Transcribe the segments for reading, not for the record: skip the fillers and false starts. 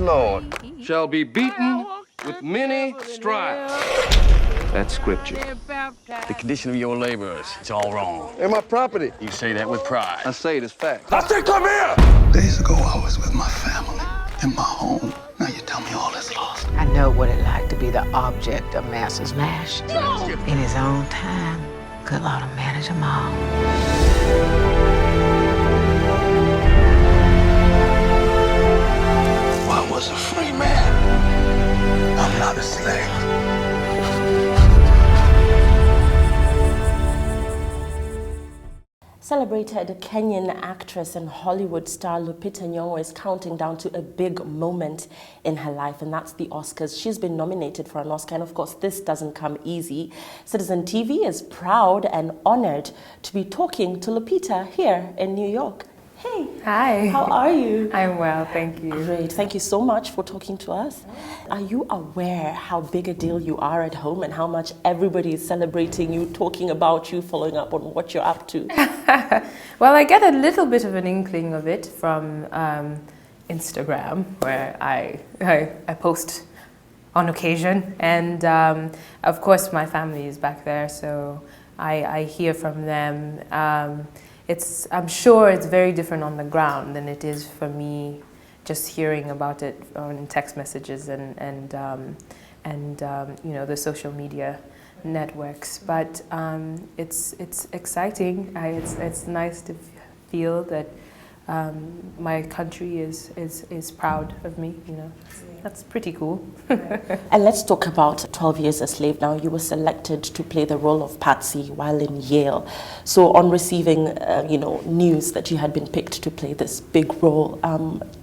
Lord. Shall be beaten with many stripes. That's scripture. The condition of your laborers, it's all wrong. And my property. You say that with pride. I say it as fact. I said, come here! Days ago, I was with my family, in my home. Now you tell me all is lost. I know what it's like to be the object of Master's lash. In his own time, good Lord will manage them all. I was a free man. I'm not a slave. Celebrated Kenyan actress and Hollywood star Lupita Nyong'o is counting down to a big moment in her life, and that's the Oscars. She's been nominated for an Oscar, and of course, this doesn't come easy. Citizen TV is proud and honored to be talking to Lupita here in New York. Hey. Hi. How are you? I'm well, thank you. Great. Thank you so much for talking to us. Are you aware how big a deal you are at home and how much everybody is celebrating you, talking about you, following up on what you're up to? Well, I get a little bit of an inkling of it from Instagram, where I post on occasion. And of course, my family is back there, so I hear from them. I'm sure it's very different on the ground than it is for me just hearing about it on text messages and you know, the social media networks. But it's exciting. It's nice to feel that my country is proud of me, you know. That's pretty cool. And let's talk about 12 Years a Slave now. You were selected to play the role of Patsy while in Yale. So on receiving, you know, news that you had been picked to play this big role,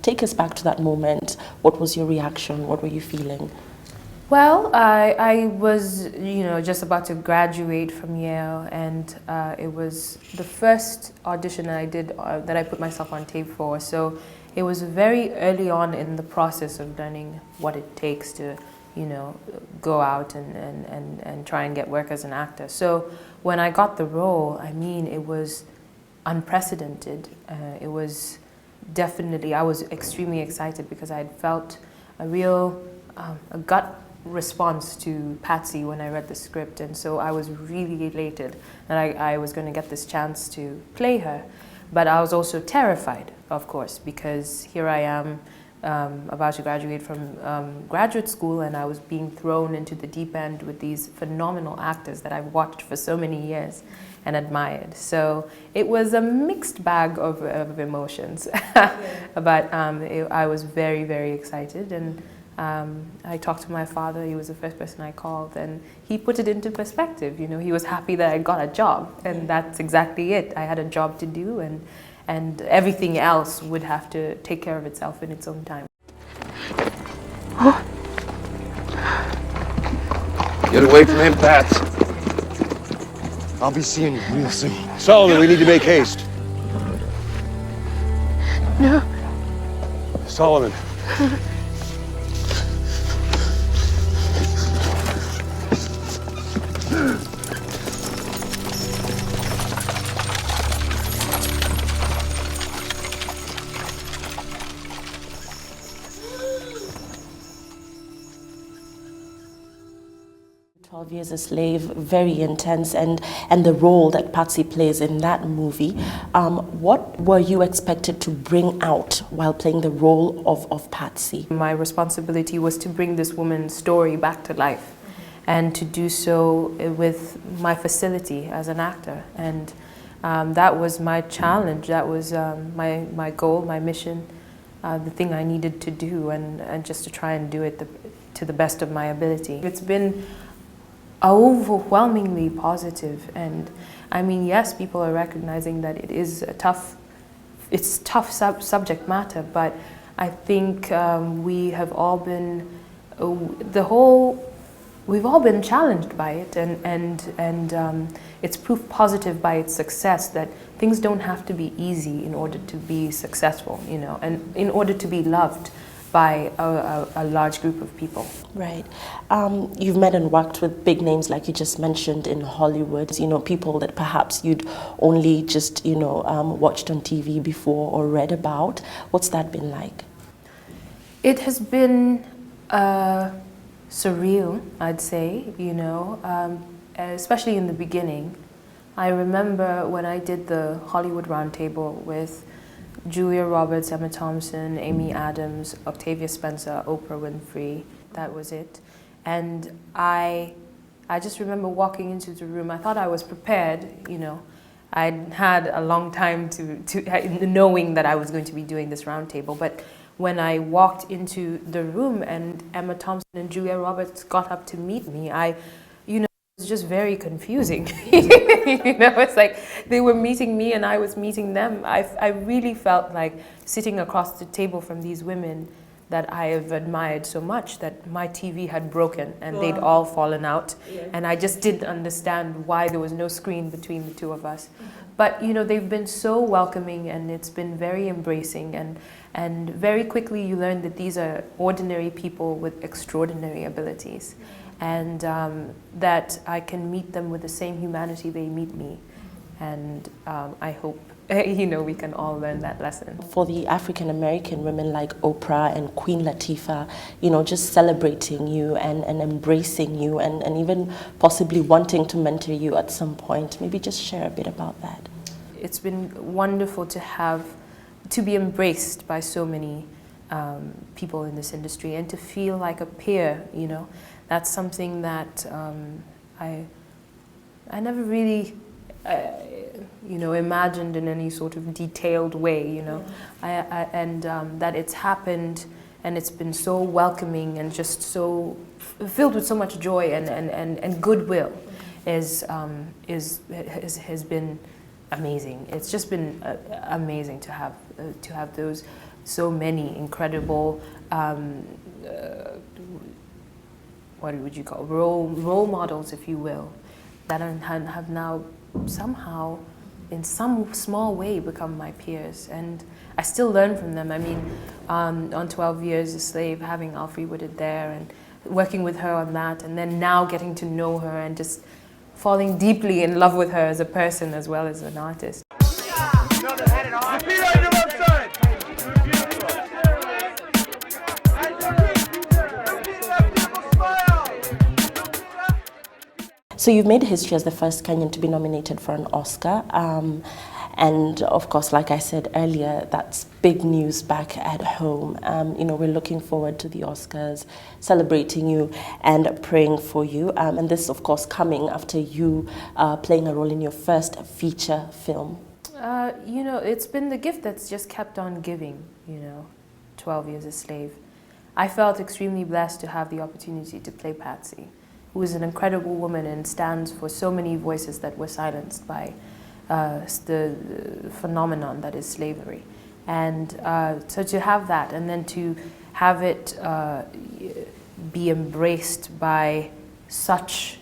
take us back to that moment. What was your reaction? What were you feeling? Well, I was, you know, just about to graduate from Yale, and it was the first audition that I did that I put myself on tape for. So it was very early on in the process of learning what it takes to, you know, go out and try and get work as an actor. So when I got the role, I mean, it was unprecedented. It was definitely, I was extremely excited because I had felt a real, a gut response to Patsy when I read the script, and so I was really elated that I was going to get this chance to play her. But I was also terrified, of course, because here I am about to graduate from graduate school, and I was being thrown into the deep end with these phenomenal actors that I've watched for so many years and admired. So it was a mixed bag of emotions, but I was very, very excited. And I talked to my father. He was the first person I called, and he put it into perspective. You know, he was happy that I got a job, and that's exactly it. I had a job to do, and everything else would have to take care of itself in its own time. Get away from him, Pats. I'll be seeing you real soon. Sullivan, we need to make haste. No. Sullivan. Years a Slave, very intense, and the role that Patsy plays in that movie. What were you expected to bring out while playing the role of Patsy? My responsibility was to bring this woman's story back to life, and to do so with my facility as an actor. And that was my challenge. That was my goal, my mission, the thing I needed to do, and just to try and do it to the best of my ability. It's been overwhelmingly positive, and I mean, yes, people are recognizing that it is a tough subject matter, but I think we have all been we've all been challenged by it, and it's proof positive by its success that things don't have to be easy in order to be successful, you know, and in order to be loved by a large group of people. Right. You've met and worked with big names, like you just mentioned, in Hollywood. You know, people that perhaps you'd only just, watched on TV before or read about. What's that been like? It has been surreal, I'd say, you know, especially in the beginning. I remember when I did the Hollywood Roundtable with Julia Roberts, Emma Thompson, Amy Adams, Octavia Spencer, Oprah Winfrey. That was it. And I just remember walking into the room. I thought I was prepared, you know. I'd had a long time to knowing that I was going to be doing this roundtable. But when I walked into the room and Emma Thompson and Julia Roberts got up to meet me, it was just very confusing. You know, it's like they were meeting me and I was meeting them. I really felt like sitting across the table from these women that I have admired so much, that my TV had broken and they'd all fallen out. Yeah. And I just didn't understand why there was no screen between the two of us. But, you know, they've been so welcoming and it's been very embracing, and very quickly you learn that these are ordinary people with extraordinary abilities, and that I can meet them with the same humanity they meet me. And I hope we can all learn that lesson. For the African American women like Oprah and Queen Latifah, just celebrating you and embracing you and even possibly wanting to mentor you at some point, maybe just share a bit about that. It's been wonderful to be embraced by so many people in this industry and to feel like a peer, That's something that I never really imagined in any sort of detailed way, that it's happened and it's been so welcoming and just so filled with so much joy and goodwill has been amazing. It's just been amazing to have those so many incredible what would you call role models, if you will, that have now somehow in some small way become my peers, and I still learn from them. I mean, on 12 Years a Slave, having Alfre Woodard there and working with her on that, and then now getting to know her and just falling deeply in love with her as a person as well as an artist. So you've made history as the first Kenyan to be nominated for an Oscar. And of course, like I said earlier, that's big news back at home. We're looking forward to the Oscars, celebrating you and praying for you. And this, of course, coming after you playing a role in your first feature film. It's been the gift that's just kept on giving, 12 Years a Slave. I felt extremely blessed to have the opportunity to play Patsy, who is an incredible woman and stands for so many voices that were silenced by the phenomenon that is slavery. And so to have that, and then to have it be embraced by such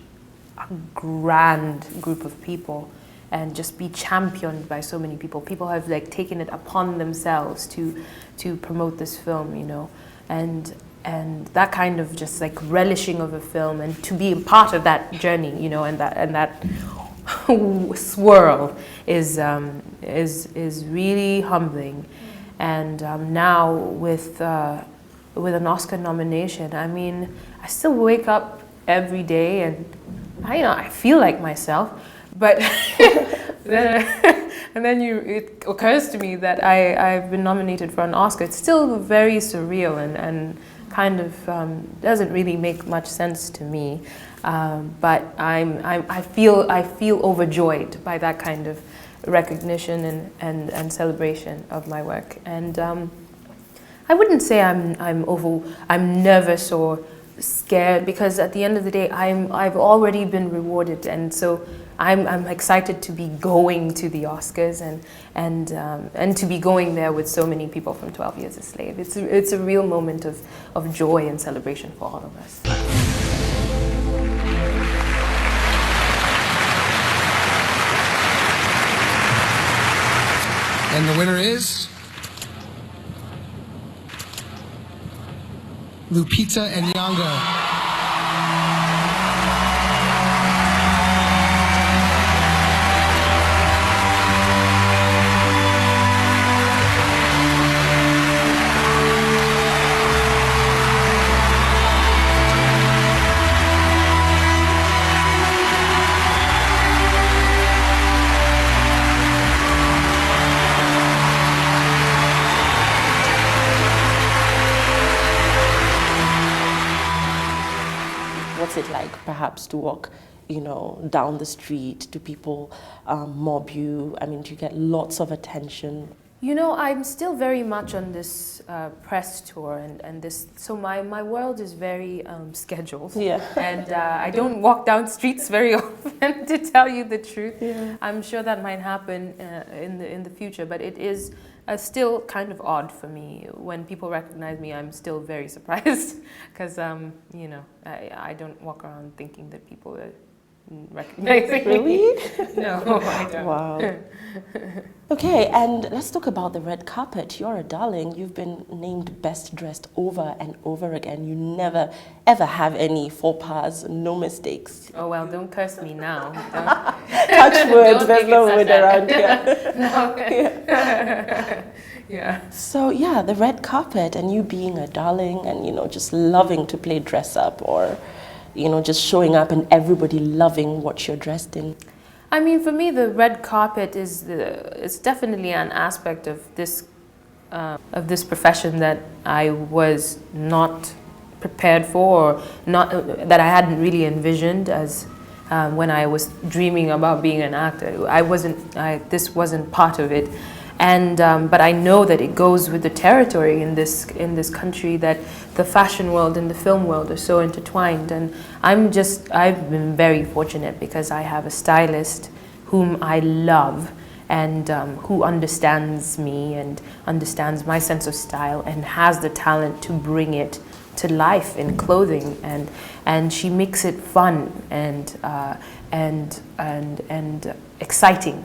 a grand group of people and just be championed by so many people. People have taken it upon themselves to promote this film, and that kind of just relishing of a film, and to be a part of that journey, and that swirl is really humbling. And now with an Oscar nomination, I mean, I still wake up every day and I feel like myself, but and then it occurs to me that I've been nominated for an Oscar. It's still very surreal and kind of doesn't really make much sense to me, but I feel overjoyed by that kind of recognition and celebration of my work. And I wouldn't say I'm nervous or scared, because at the end of the day I've already been rewarded, and so I'm excited to be going to the Oscars and to be going there with so many people from 12 Years a Slave. It's a real moment of joy and celebration for all of us. And the winner is Lupita Nyongo. it like perhaps to walk, you know, down the street? Do people mob you? I mean, do you get lots of attention? You know, I'm still very much on this press tour, and this, so my world is very scheduled. Yeah. And I don't walk down streets very often, to tell you the truth. Yeah. I'm sure that might happen in the future, but it is still kind of odd for me. When people recognize me, I'm still very surprised, because you know, I don't walk around thinking that people are recognizing Really? me. No, I don't. Wow. Okay, and let's talk about the red carpet. You're a darling. You've been named best dressed over and over again. You never, ever have any faux pas, no mistakes. Oh, well, don't curse me now. Touch wood, Don't there's make no it wood such a- around here. No. Yeah. Yeah. So yeah, the red carpet and you being a darling and, you know, just loving to play dress up, or, you know, just showing up and everybody loving what you're dressed in. I mean, for me, the red carpet is it's definitely an aspect of this profession that I was not prepared for, or not that I hadn't really envisioned as when I was dreaming about being an actor. This wasn't part of it. And but I know that it goes with the territory in this country, that the fashion world and the film world are so intertwined. And I've been very fortunate because I have a stylist whom I love, and who understands me and understands my sense of style and has the talent to bring it to life in clothing, and she makes it fun and exciting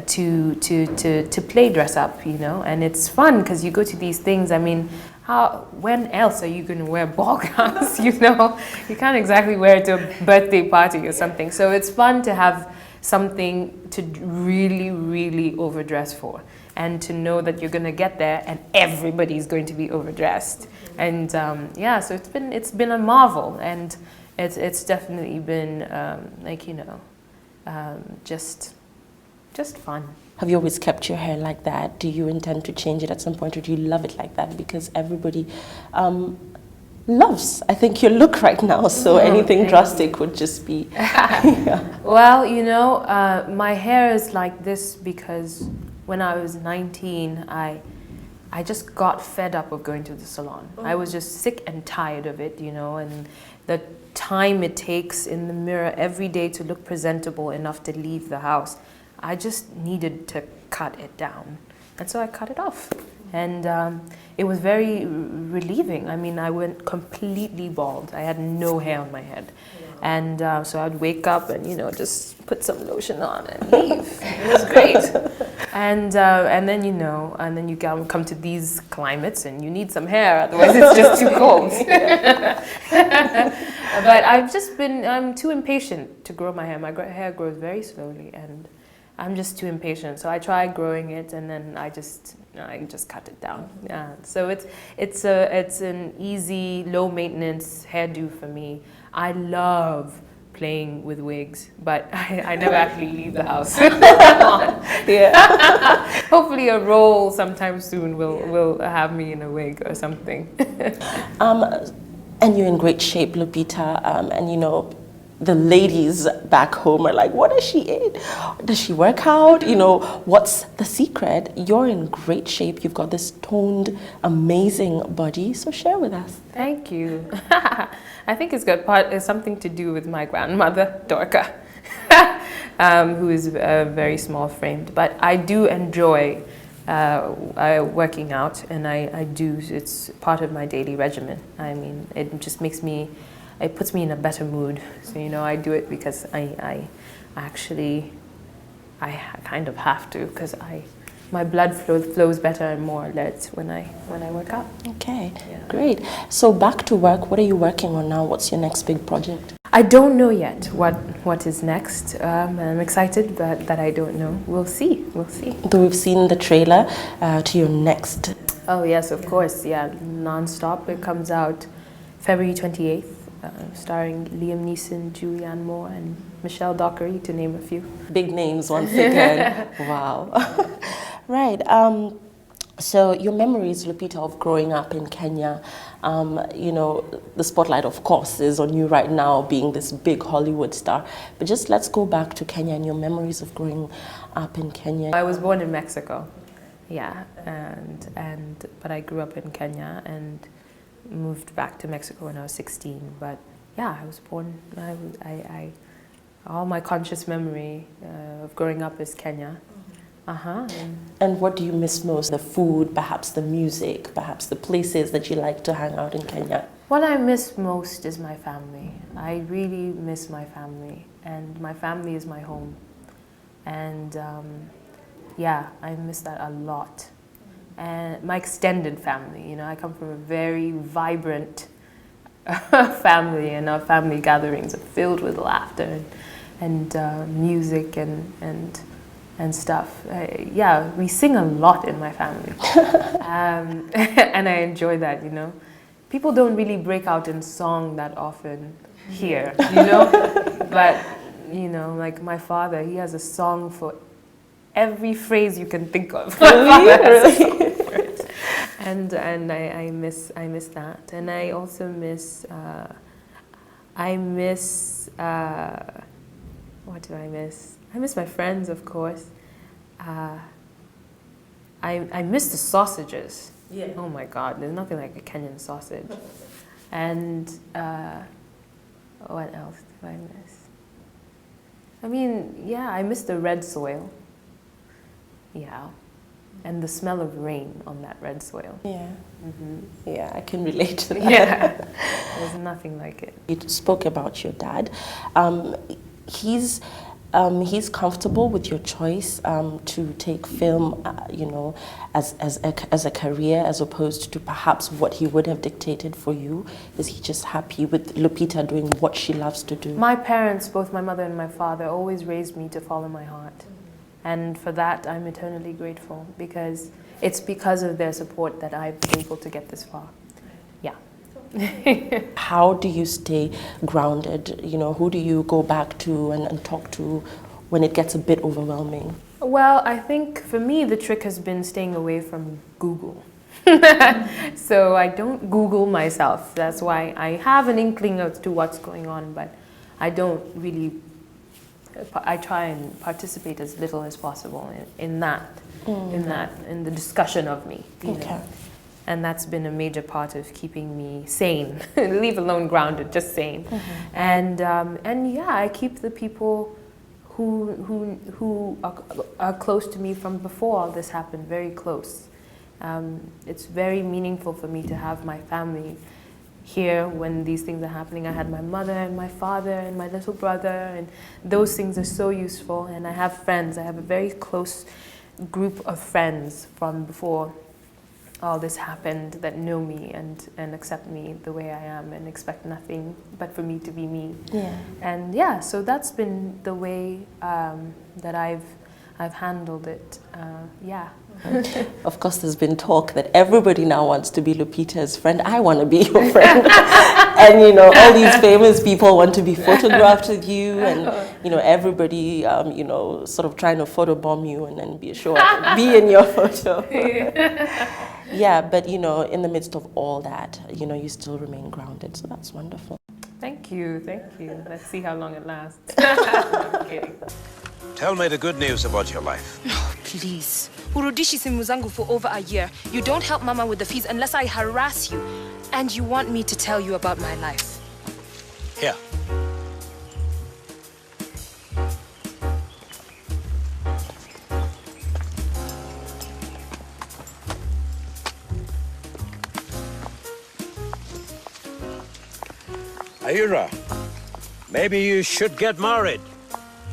to play dress up, you know. And it's fun because you go to these things. I mean, when else are you going to wear ball gowns? You know, you can't exactly wear it to a birthday party or something. So it's fun to have something to really, really overdress for, and to know that you're going to get there and everybody's going to be overdressed. And yeah, so it's been a marvel, and it's definitely been like, you know, just fun. Have you always kept your hair like that? Do you intend to change it at some point, or do you love it like that? Because everybody loves, I think, your look right now, so anything drastic would just be... Yeah. Well, you know, my hair is like this because when I was 19, I just got fed up of going to the salon. I was just sick and tired of it, you know, and the time it takes in the mirror every day to look presentable enough to leave the house. I just needed to cut it down, and so I cut it off, and it was very relieving. I mean, I went completely bald. I had no hair on my head, and so I'd wake up and, you know, just put some lotion on and leave. It was great. And then, you know, and then you come to these climates and you need some hair, otherwise it's just too cold. But I'm too impatient to grow my hair. My hair grows very slowly, and I'm just too impatient. So I tried growing it, and then I just cut it down. Yeah. So it's an easy, low maintenance hairdo for me. I love playing with wigs, but I never actually leave the house. Yeah. Hopefully a role sometime soon will have me in a wig or something. And you're in great shape, Lupita, and, you know, the ladies back home are like, what does she eat? Does she work out? You know, what's the secret? You're in great shape. You've got this toned, amazing body. So share with us. Thank you. I think it's got something to do with my grandmother, Dorca, who is very small framed. But I do enjoy working out, and I do. It's part of my daily regimen. I mean, it just makes me... It puts me in a better mood. So, you know, I do it because I kind of have to, because my blood flows better and more alert when I work out. Okay, Yeah. Great. So back to work. What are you working on now? What's your next big project? I don't know yet what is next. I'm excited, but that I don't know. We'll see. We'll see. Though we've seen the trailer to your next. Oh yes, of course. Yeah, Non-Stop. It comes out February 28th. Starring Liam Neeson, Julianne Moore, and Michelle Dockery, to name a few. Big names once again. Wow. Right. So your memories, Lupita, of growing up in Kenya, you know, the spotlight, of course, is on you right now, being this big Hollywood star. But just let's go back to Kenya and your memories of growing up in Kenya. I was born in Mexico, yeah, but I grew up in Kenya and moved back to Mexico when I was 16. But yeah, I was born. All my conscious memory of growing up is Kenya. And what do you miss most? The food, perhaps the music, perhaps the places that you like to hang out in Kenya? What I miss most is my family. I really miss my family, and my family is my home. And yeah, I miss that a lot. And my extended family, you know, I come from a very vibrant family, and our family gatherings are filled with laughter and music and stuff. Yeah, we sing a lot in my family. And I enjoy that, you know. People don't really break out in song that often here, you know. But, you know, like my father, he has a song for every phrase you can think of. Really? And I miss that. And I also miss, what do I miss? I miss my friends, of course. I miss the sausages. Yeah. Oh my God, there's nothing like a Kenyan sausage. And what else do I miss? I mean, yeah, I miss the red soil. Yeah. And the smell of rain on that red soil. Yeah. Yeah, I can relate to that. Yeah. There's nothing like it. You spoke about your dad. He's comfortable with your choice to take film, you know, as a career, as opposed to perhaps what he would have dictated for you. Is he just happy with Lupita doing what she loves to do? My parents, both my mother and my father, always raised me to follow my heart. And for that, I'm eternally grateful, because it's because of their support that I've been able to get this far. Yeah. How do you stay grounded? You know, who do you go back to and talk to when it gets a bit overwhelming? Well, I think for me, the trick has been staying away from Google. So I don't Google myself. That's why I have an inkling as to what's going on, but I don't really, I try and participate as little as possible in the discussion of me. You know? And that's been a major part of keeping me sane, leave alone grounded, just sane. And yeah, I keep the people who are close to me from before all this happened very close. It's very meaningful for me to have my family here when these things are happening. I had my mother and my father and my little brother, and those things are so useful. And I have friends. I have a very close group of friends from before all this happened that know me and accept me the way I am and expect nothing but for me to be me. Yeah. And yeah, so that's been the way that I've handled it. Yeah. Of course, there's been talk that everybody now wants to be Lupita's friend. I want to be your friend. And, you know, all these famous people want to be photographed with you. And, you know, everybody, you know, sort of trying to photobomb you and then be in your photo. Yeah, but, you know, in the midst of all that, you know, you still remain grounded. So that's wonderful. Thank you, thank you. Let's see how long it lasts. I'm kidding. Tell me the good news about your life. Oh, please. Urudishi simu zangu for over a year. You don't help Mama with the fees unless I harass you. And you want me to tell you about my life. Here. Ayura, maybe you should get married.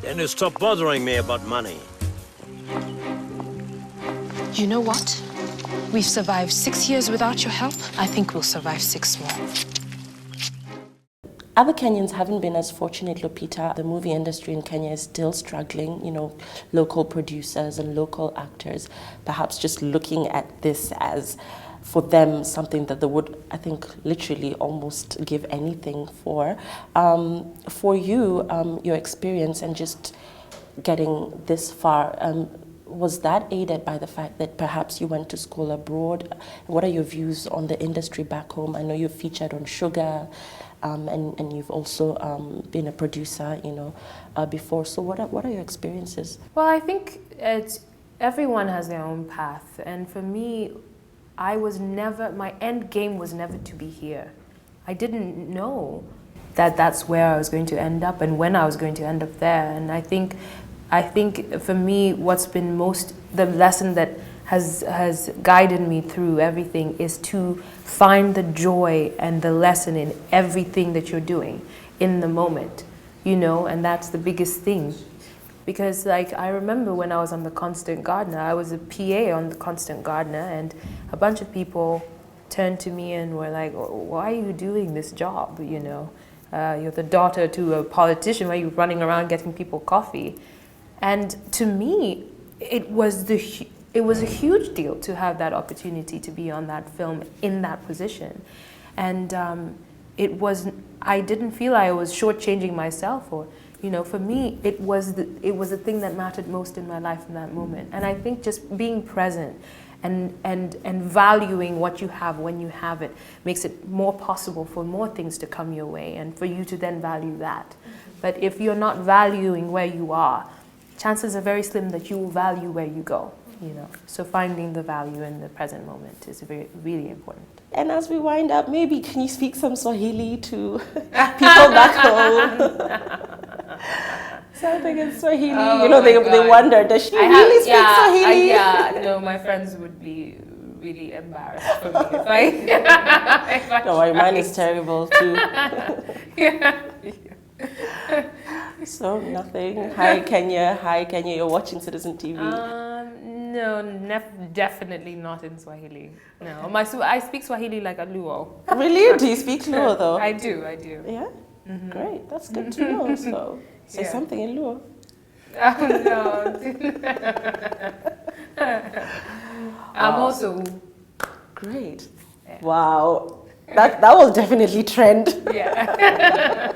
Then you stop bothering me about money. You know what? We've survived 6 years without your help. I think we'll survive 6 more. Other Kenyans haven't been as fortunate, Lupita. The movie industry in Kenya is still struggling, you know, local producers and local actors, perhaps just looking at this as, for them, something that they would, I think, literally almost give anything for. For you, your experience and just getting this far, was that aided by the fact that perhaps you went to school abroad? What are your views on the industry back home? I know you've featured on Sugar, and you've also been a producer, before. So what are your experiences? Well, I think everyone has their own path, and for me, my end game was never to be here. I didn't know that that's where I was going to end up and when I was going to end up there. And I think for me, what's been the lesson that has guided me through everything is to find the joy and the lesson in everything that you're doing in the moment, and that's the biggest thing. Because I remember when I was on The Constant Gardener, I was a PA on The Constant Gardener, and a bunch of people turned to me and were like, why are you doing this job, You're the daughter to a politician, why are you running around getting people coffee? And to me, it was a huge deal to have that opportunity to be on that film in that position. And I didn't feel I was shortchanging myself, or, for me, it was the thing that mattered most in my life in that moment. And I think just being present and valuing what you have when you have it makes it more possible for more things to come your way and for you to then value that. But if you're not valuing where you are, chances are very slim that you will value where you go. So finding the value in the present moment is really important. And as we wind up, maybe can you speak some Swahili to people back home? Something in Swahili. They wonder, does she really speak Swahili? No, my friends would be really embarrassed for me if I No, mine is terrible too. So nothing. Hi Kenya. You're watching Citizen TV. No, definitely not in Swahili. No, I speak Swahili like a Luo. Really? Do you speak Luo though? I do. Yeah? Mm-hmm. Great, that's good to know. So say something in Luo. Oh no. I'm also great. Yeah. Wow. That will definitely trend. Yeah.